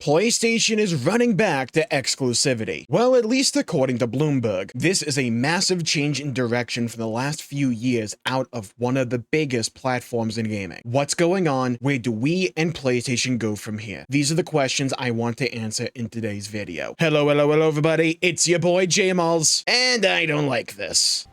PlayStation is running back to exclusivity. Well, at least according to Bloomberg. This is a massive change in direction from the last few years out of one of the biggest platforms in gaming. What's going on? Where do we and PlayStation go from here? These are the questions I want to answer in today's video. Hello everybody, it's your boy Jmulls, and I don't like this.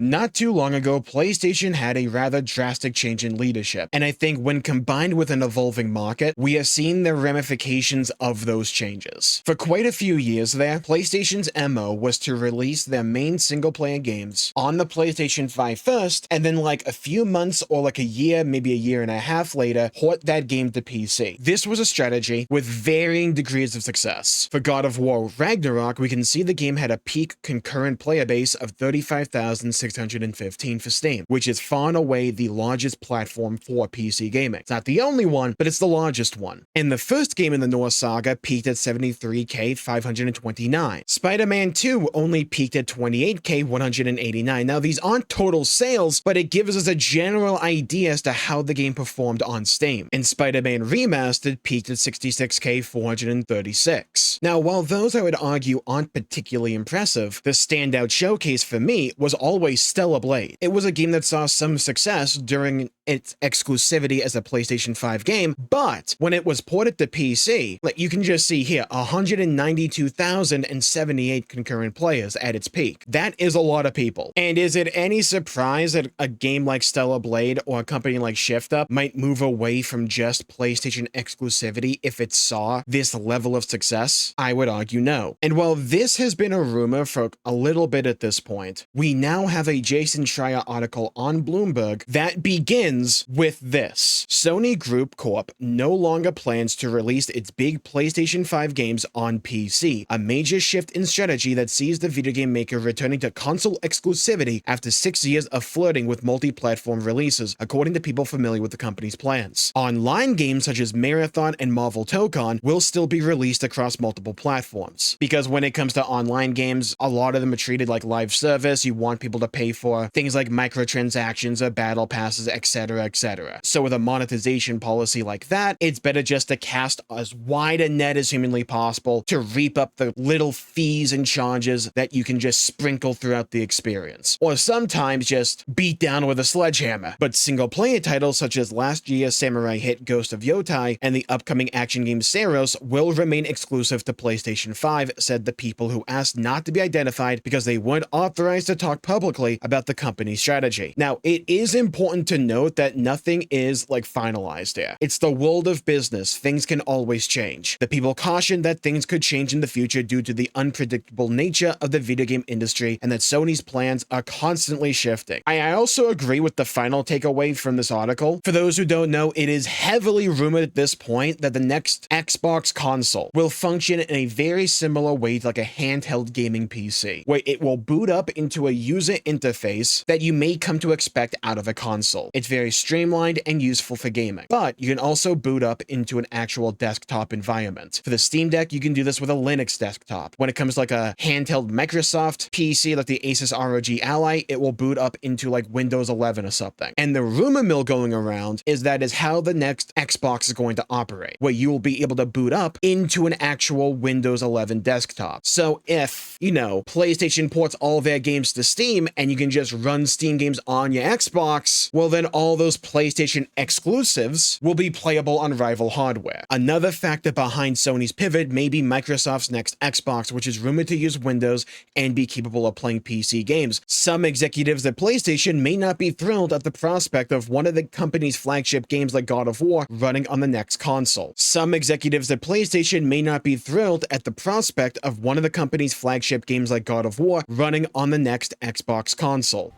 Not too long ago, PlayStation had a rather drastic change in leadership, and I think when combined with an evolving market, we have seen the ramifications of those changes. For quite a few years there, PlayStation's MO was to release their main single-player games on the PlayStation 5 first, and then like a few months or like a year, maybe a year and a half later, port that game to PC. This was a strategy with varying degrees of success. For God of War Ragnarok, we can see the game had a peak concurrent player base of 35,615 for Steam, which is far and away the largest platform for PC gaming. It's not the only one, but it's the largest one. And the first game in the Norse saga peaked at 73,529. Spider-Man 2 only peaked at 28,189. Now, these aren't total sales, but it gives us a general idea as to how the game performed on Steam. And Spider-Man Remastered peaked at 66,436. Now, while those I would argue aren't particularly impressive, the standout showcase for me was always Stellar Blade. It was a game that saw some success during its exclusivity as a PlayStation 5 game, but when it was ported to PC, like you can just see here, 192,078 concurrent players at its peak. That is a lot of people. And is it any surprise that a game like Stellar Blade or a company like Shift Up might move away from just PlayStation exclusivity if it saw this level of success? I would argue no. And while this has been a rumor for a little bit at this point, we now have a Jason Schreier article on Bloomberg that begins with this. Sony Group Corp no longer plans to release its big PlayStation 5 games on PC, a major shift in strategy that sees the video game maker returning to console exclusivity after 6 years of flirting with multi-platform releases, according to people familiar with the company's plans. Online games such as Marathon and Marvel Tokon will still be released across multiple platforms, because when it comes to online games, a lot of them are treated like live service. You want people to pay for things like microtransactions or battle passes, etc., etc. So with a monetization policy like that, it's better just to cast as wide a net as humanly possible to reap up the little fees and charges that you can just sprinkle throughout the experience, or sometimes just beat down with a sledgehammer. But single-player titles such as last year's samurai hit Ghost of Yotai and the upcoming action game Seiros will remain exclusive to PlayStation 5, said the people who asked not to be identified because they weren't authorized to talk publicly about the company's strategy. Now, it is important to note that nothing is like finalized here. It's the world of business. Things can always change. The people caution that things could change in the future due to the unpredictable nature of the video game industry and that Sony's plans are constantly shifting. I also agree with the final takeaway from this article. For those who don't know, it is heavily rumored at this point that the next Xbox console will function in a very similar way to like a handheld gaming PC, where it will boot up into a user interface that you may come to expect out of a console. It's very streamlined and useful for gaming, but you can also boot up into an actual desktop environment. For the Steam Deck, you can do this with a Linux desktop. When it comes to like a handheld Microsoft PC like the Asus ROG Ally, it will boot up into like Windows 11 or something. And the rumor mill going around is that is how the next Xbox is going to operate, where you will be able to boot up into an actual Windows 11 desktop. So if, you know, PlayStation ports all their games to Steam and you can just run Steam games on your Xbox, well then all those PlayStation exclusives will be playable on rival hardware. Another factor behind Sony's pivot may be Microsoft's next Xbox, which is rumored to use Windows and be capable of playing PC games. Some executives at PlayStation may not be thrilled at the prospect of one of the company's flagship games like God of War running on the next console. Some executives at PlayStation may not be thrilled at the prospect of one of the company's flagship games like God of War running on the next Xbox console.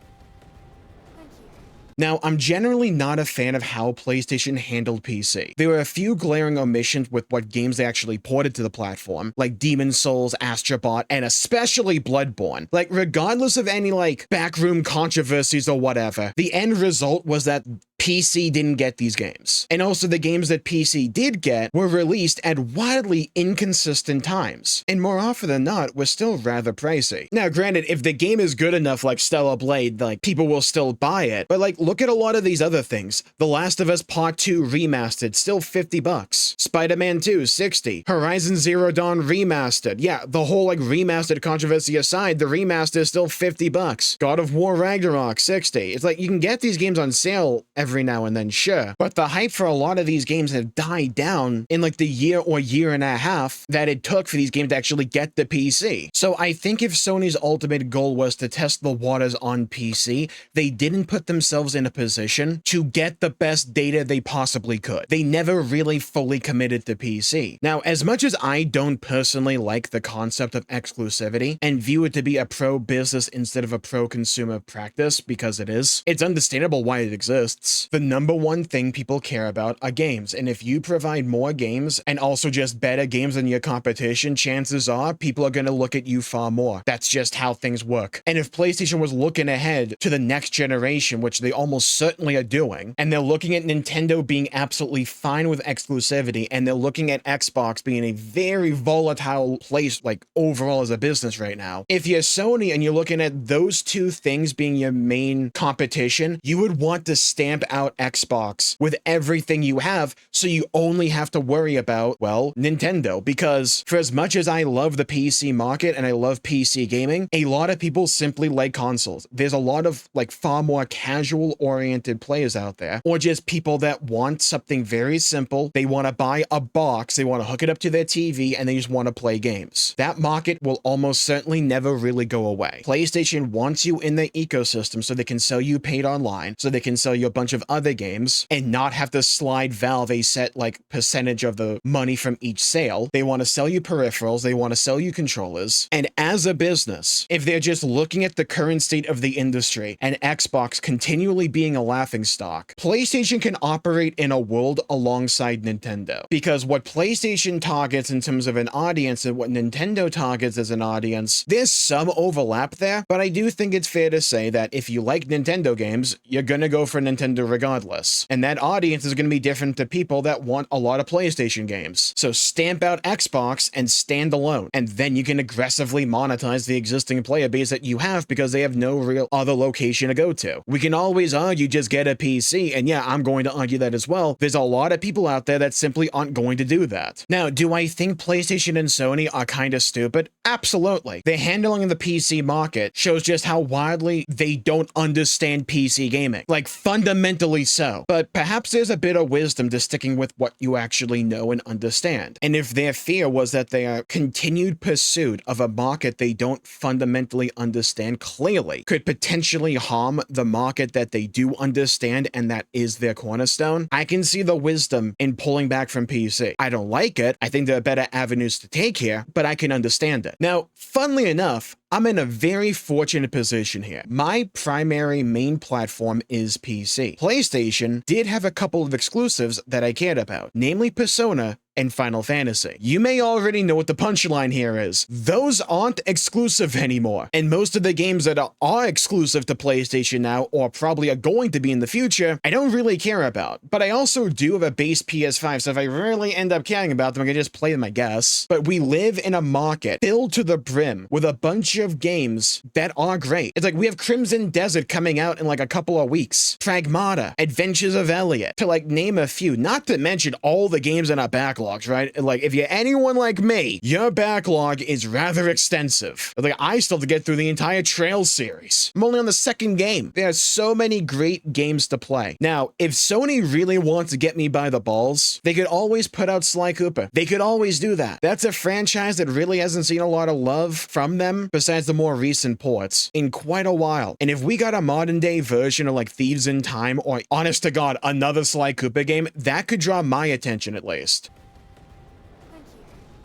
Now, I'm generally not a fan of how PlayStation handled PC. There were a few glaring omissions with what games they actually ported to the platform, like Demon's Souls, Astrobot, and especially Bloodborne. Like, regardless of any, like, backroom controversies or whatever, the end result was that PC didn't get these games. And also the games that PC did get were released at wildly inconsistent times. And more often than not, were still rather pricey. Now, granted, if the game is good enough like Stellar Blade, like people will still buy it. But like, look at a lot of these other things. The Last of Us Part 2 Remastered, still $50. Spider-Man 2, $60. Horizon Zero Dawn Remastered. Yeah, the whole like remastered controversy aside, the remaster is still $50. God of War Ragnarok, $60. It's like, you can get these games on sale every now and then, sure. But the hype for a lot of these games have died down in like the year or year and a half that it took for these games to actually get the PC. So I think if Sony's ultimate goal was to test the waters on PC, they didn't put themselves in a position to get the best data they possibly could. They never really fully committed to PC. Now, as much as I don't personally like the concept of exclusivity and view it to be a pro-business instead of a pro-consumer practice, because it is, it's understandable why it exists. The number one thing people care about are games, and if you provide more games and also just better games than your competition, chances are people are going to look at you far more. That's just how things work. And if PlayStation was looking ahead to the next generation, which they almost certainly are doing, and they're looking at Nintendo being absolutely fine with exclusivity, and they're looking at Xbox being a very volatile place, like overall as a business right now. If you're Sony and you're looking at those two things being your main competition, you would want to stamp out Xbox with everything you have, so you only have to worry about, well, Nintendo. Because for as much as I love the PC market and I love PC gaming, a lot of people simply like consoles. There's a lot of like far more casual oriented players out there, or just people that want something very simple. They want to buy a box, they want to hook it up to their TV, and they just want to play games. That market will almost certainly never really go away. PlayStation wants you in the ecosystem so they can sell you paid online, so they can sell you a bunch of other games and not have to slide Valve a set like percentage of the money from each sale. They want to sell you peripherals, they want to sell you controllers. And as a business, if they're just looking at the current state of the industry and Xbox continually being a laughingstock, PlayStation can operate in a world alongside Nintendo. Because what PlayStation targets in terms of an audience and what Nintendo targets as an audience, there's some overlap there, but I do think it's fair to say that if you like Nintendo games, you're gonna go for Nintendo regardless. And that audience is gonna be different to people that want a lot of PlayStation games. So stamp out Xbox and stand alone, and then you can aggressively monetize the existing player base that you have because they have no real other location to go to. We can always argue just get a PC, and yeah, I'm going to argue that as well. There's a lot of people out there that simply aren't going to do that. Now, do I think PlayStation and Sony are kind of stupid? Absolutely. Their handling of the PC market shows just how wildly they don't understand PC gaming. Like, fundamentally so. But perhaps there's a bit of wisdom to sticking with what you actually know and understand. And if their fear was that their continued pursuit of a market they don't fundamentally understand clearly could potentially harm the market that they do understand and that is their cornerstone, I can see the wisdom in pulling back from PC. I don't like it. I think there are better avenues to take here, but I can understand it. Now, funnily enough, I'm in a very fortunate position here. My primary main platform is PC. PlayStation did have a couple of exclusives that I cared about, namely Persona and Final Fantasy. You may already know what the punchline here is. Those aren't exclusive anymore. And most of the games that are exclusive to PlayStation now, or probably are going to be in the future, I don't really care about. But I also do have a base PS5, so if I really end up caring about them, I can just play them, I guess. But we live in a market filled to the brim with a bunch of games that are great. It's like we have Crimson Desert coming out in like a couple of weeks. Pragmata, Adventures of Elliot, to like name a few, not to mention all the games in our backlogs, right? Like, if you're anyone like me, your backlog is rather extensive. Like, I still have to get through the entire Trails series. I'm only on the second game. There are so many great games to play. Now, if Sony really wants to get me by the balls, they could always put out Sly Cooper. They could always do that. That's a franchise that really hasn't seen a lot of love from them, besides the more recent ports, in quite a while. And if we got a modern day version of like Thieves in Time, or honest to God, another Sly Cooper game, that could draw my attention at least.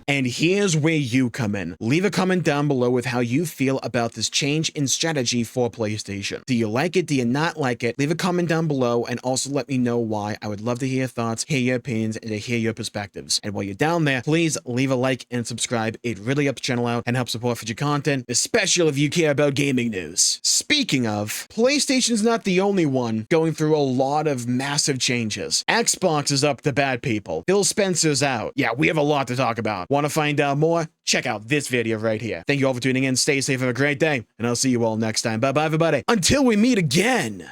And here's where you come in. Leave a comment down below with how you feel about this change in strategy for PlayStation. Do you like it? Do you not like it? Leave a comment down below and also let me know why. I would love to hear your thoughts, hear your opinions, and to hear your perspectives. And while you're down there, please leave a like and subscribe. It really helps the channel out and helps support future content, especially if you care about gaming news. Speaking of, PlayStation's not the only one going through a lot of massive changes. Xbox is up to bad people. Phil Spencer's out. Yeah, we have a lot to talk about. Want to find out more? Check out this video right here. Thank you all for tuning in. Stay safe. Have a great day. And I'll see you all next time. Bye-bye, everybody. Until we meet again.